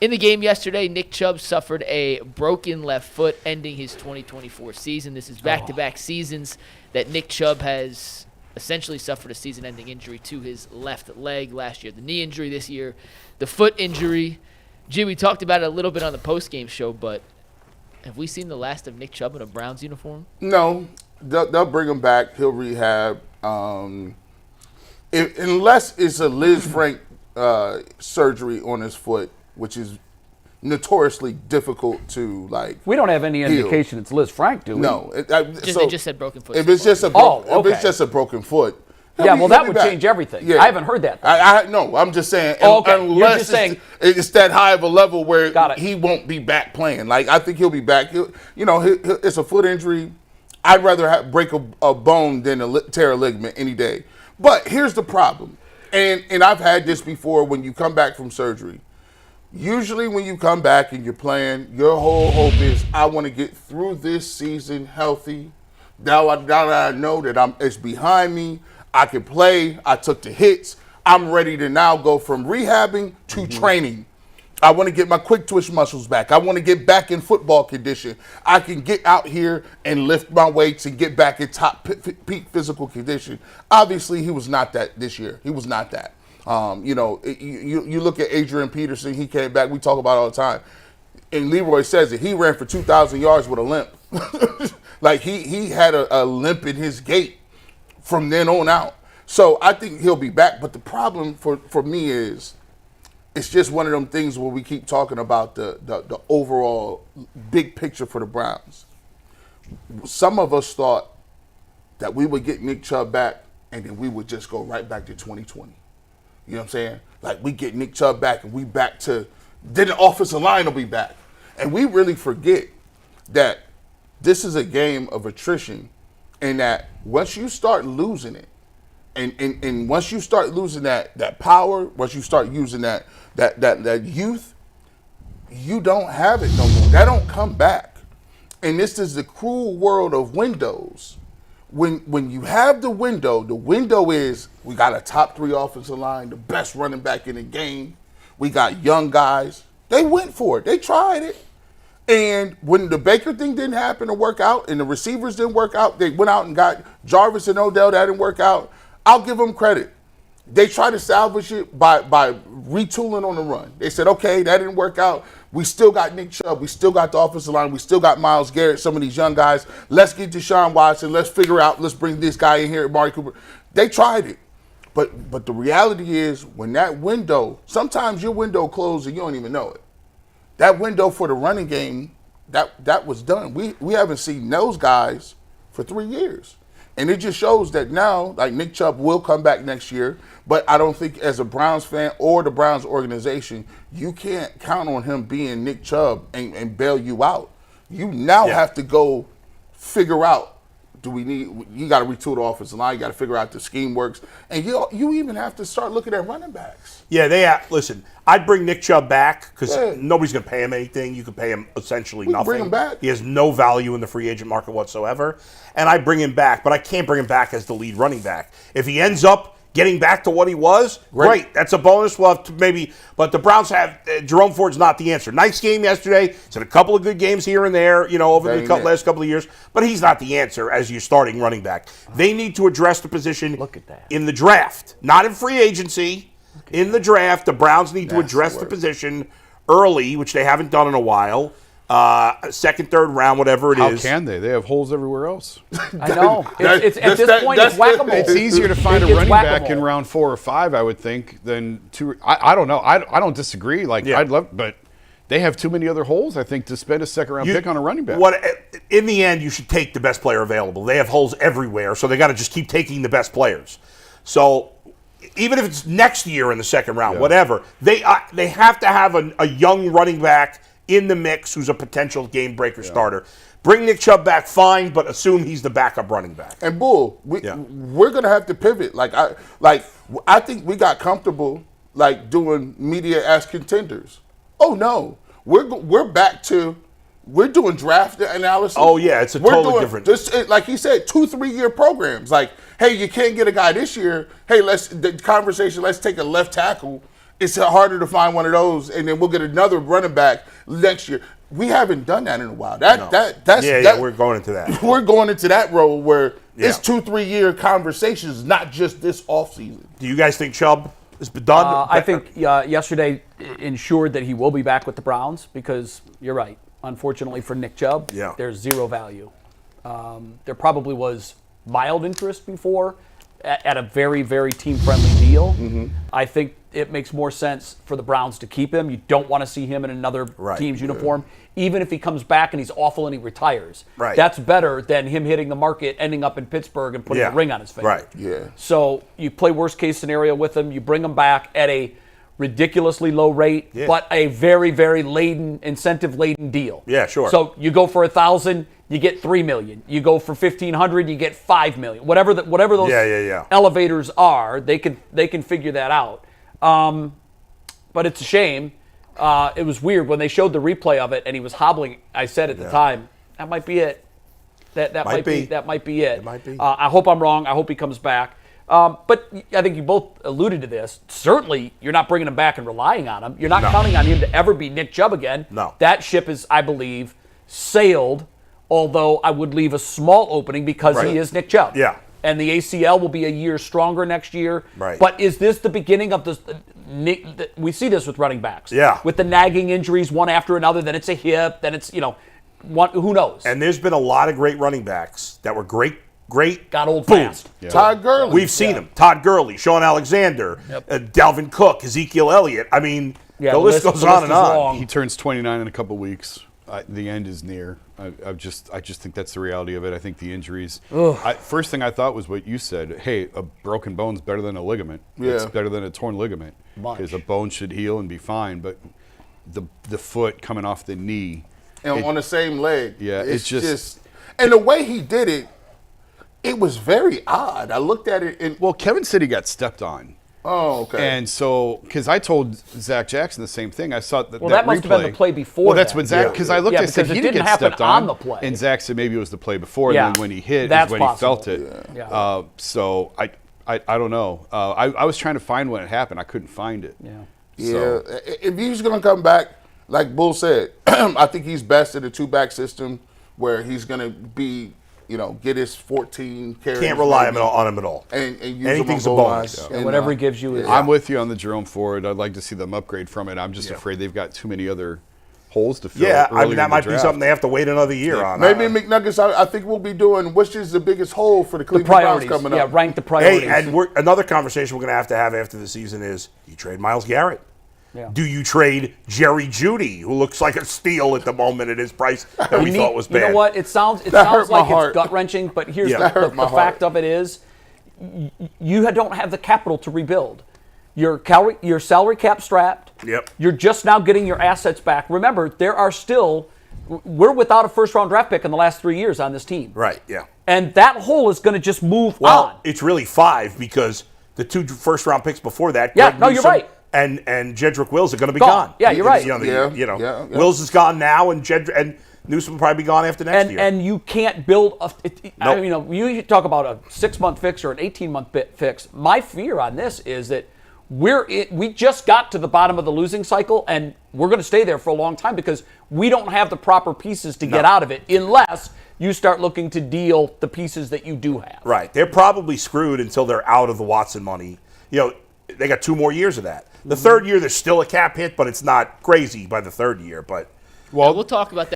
In the game yesterday, Nick Chubb suffered a broken left foot, ending his 2024 season. This is back-to-back seasons that Nick Chubb has essentially suffered a season-ending injury to his left leg. Last year, the knee injury. This year, the foot injury. Gee, we talked about it a little bit on the post-game show, but have we seen the last of Nick Chubb in a Browns uniform? No. They'll bring him back. He'll rehab. Unless it's a Liz Frank surgery on his foot, which is notoriously difficult to We don't have any indication it's Liz Frank, do we? No. They just said broken foot. If it's just a broken foot. Yeah, well, that would change everything. Yeah. I haven't heard that. No, I'm just saying. Unless it's that high of a level where he won't be back playing. I think he'll be back. It's a foot injury. I'd rather break a bone than tear a ligament any day. But here's the problem, and I've had this before when you come back from surgery. Usually when you come back and you're playing, your whole hope is, I want to get through this season healthy. Now that I know that it's behind me, I can play, I took the hits, I'm ready to now go from rehabbing to training. I want to get my quick twitch muscles back. I want to get back in football condition. I can get out here and lift my weights and get back in top peak physical condition. Obviously, he was not that this year. He was not that. You look at Adrian Peterson, he came back, we talk about it all the time. And Leroy says it, he ran for 2,000 yards with a limp. He had a limp in his gait from then on out. So I think he'll be back. But the problem for me is, it's just one of them things where we keep talking about the overall big picture for the Browns. Some of us thought that we would get Nick Chubb back and then we would just go right back to 2020. You know what I'm saying? We get Nick Chubb back and we back to, then the offensive line will be back. And we really forget that this is a game of attrition, and that once you start losing it, and once you start losing that power, once you start using that youth, you don't have it no more. That don't come back. And this is the cruel world of windows. When you have the window is, we got a top 3 offensive line, the best running back in the game. We got young guys. They went for it. They tried it. And when the Baker thing didn't happen or work out and the receivers didn't work out, they went out and got Jarvis and Odell. That didn't work out. I'll give them credit. They tried to salvage it by retooling on the run. They said, okay, that didn't work out. We still got Nick Chubb. We still got the offensive line. We still got Myles Garrett, some of these young guys. Let's get Deshaun Watson. Let's figure out, let's bring this guy in here, Amari Cooper. They tried it. But the reality is, when that window, sometimes your window closed and you don't even know it. That window for the running game, that was done. We haven't seen those guys for 3 years. And it just shows that now, Nick Chubb will come back next year, but I don't think as a Browns fan or the Browns organization, you can't count on him being Nick Chubb and bail you out. You now have to go figure out, you got to retool the offensive line, you got to figure out the scheme works, and you even have to start looking at running backs. Yeah, listen, I'd bring Nick Chubb back because nobody's going to pay him anything. You can pay him essentially nothing. Bring him back. He has no value in the free agent market whatsoever. And I bring him back, but I can't bring him back as the lead running back. If he ends up getting back to what he was, great. That's a bonus. We'll have to maybe, but the Browns have, Jerome Ford's not the answer. Nice game yesterday. He's had a couple of good games here and there, over the last couple of years, but he's not the answer as your starting running back. They need to address the position in the draft, not in free agency. In the draft, the Browns need to address the position early, which they haven't done in a while. Second, third round, whatever it is. How can they? They have holes everywhere else. I know. At this point, it's whack-a-mole. It's easier to find a running back in round 4 or 5, I would think, than 2. I don't know. I don't disagree. I'd love, but they have too many other holes, I think, to spend a second-round pick on a running back. In the end, you should take the best player available. They have holes everywhere, so they got to just keep taking the best players. So even if it's next year in the second round, whatever, they have to have a young running back in the mix who's a potential game-breaker starter. Bring Nick Chubb back, fine, but assume he's the backup running back. And Bull, we're going to have to pivot. I think we got comfortable doing media as contenders. Oh no, we're back to we're doing draft analysis. Oh yeah, it's totally different. Like he said, 2-3 year programs. Hey, you can't get a guy this year. Hey, let's take a left tackle it's harder to find one of those, and then we'll get another running back next year. We haven't done that in a while. We're going into that. We're going into that role where it's 2-3 year conversations, not just this offseason. Do you guys think Chubb has been done? I think yesterday ensured that he will be back with the Browns because you're right. Unfortunately for Nick Chubb, there's zero value. There probably was mild interest before at a very, very team-friendly deal. Mm-hmm. I think it makes more sense for the Browns to keep him. You don't want to see him in another team's uniform, even if he comes back and he's awful and he retires. Right. That's better than him hitting the market, ending up in Pittsburgh and putting a ring on his finger. Right. Yeah. So you play worst-case scenario with him. You bring him back at a ridiculously low rate, but a very, very incentive-laden deal. Yeah, sure. So you go for $1,000, you get $3 million. You go for $1,500, you get $5 million. Whatever those elevators are, they can figure that out. But it's a shame. It was weird when they showed the replay of it and he was hobbling. I said at the time, that might be it. That might be it. It might be. I hope I'm wrong. I hope he comes back. But I think you both alluded to this. Certainly, you're not bringing him back and relying on him. You're not counting on him to ever be Nick Chubb again. No. That ship is, I believe, sailed, although I would leave a small opening because he is Nick Chubb. Yeah. And the ACL will be a year stronger next year. Right. But is this the beginning of this? We see this with running backs. Yeah. With the nagging injuries one after another, then it's a hip, then it's, who knows? And there's been a lot of great running backs that were great. Got old fast. Yeah. Todd Gurley. We've seen him. Todd Gurley, Sean Alexander, Dalvin Cook, Ezekiel Elliott. I mean, the list goes on and on. Long. He turns 29 in a couple weeks. The end is near. I just think that's the reality of it. I think the injuries. First thing I thought was what you said. Hey, a broken bone's better than a ligament. Yeah. It's better than a torn ligament because a bone should heal and be fine. But the foot coming off the knee and on the same leg. Yeah, it's just and the way he did it, it was very odd. I looked at it and Kevin said he got stepped on. Oh, okay. And so, because I told Zach Jackson the same thing, I saw that. Well, that must replay. have been the play before. Well, that's what Zach. Because I looked, I said he didn't get stepped on the play. and Zach said maybe it was the play before. And then when he hit, that's is when possible. he felt it. Yeah. So I don't know. I was trying to find when it happened. I couldn't find it. Yeah. If he's going to come back, like Bull said, I think he's best in a two-back system where he's going to be. Get his 14 carries. Can't rely on him at all. And use anything's him a bonus. And whatever he gives you is. I'm with you on the Jerome Ford. I'd like to see them upgrade from it. I'm just afraid they've got too many other holes to fill. Yeah, I mean, that might be something they have to wait another year on. Maybe McNuggets, I think we'll be doing, which is the biggest hole for the Cleveland Browns coming up. Yeah, rank the priorities. Hey, and another conversation we're going to have after the season is, do you trade Myles Garrett? Yeah. Do you trade Jerry Jeudy, who looks like a steal at the moment at his price that we thought was bad? You know what? It sounds like it's gut-wrenching, but here's the fact of it is you don't have the capital to rebuild. Your salary cap strapped. Yep. You're just now getting your assets back. Remember, we're without a first-round draft pick in the last 3 years on this team. Right, yeah. And that hole is going to just move on. It's really 5 because the 2 first-round picks before that, Greg Newsome, you're right. And Jedrick Wills are going to be gone. Yeah, you're right. Wills is gone now, and Newsome will probably be gone after next year. And you can't build you talk about a 6-month fix or an 18-month fix. My fear on this is that we just got to the bottom of the losing cycle, and we're going to stay there for a long time because we don't have the proper pieces to get out of it unless you start looking to deal the pieces that you do have. Right. They're probably screwed until they're out of the Watson money. They got 2 more years of that. The third year, there's still a cap hit, but it's not crazy by the third year. But we'll talk about that.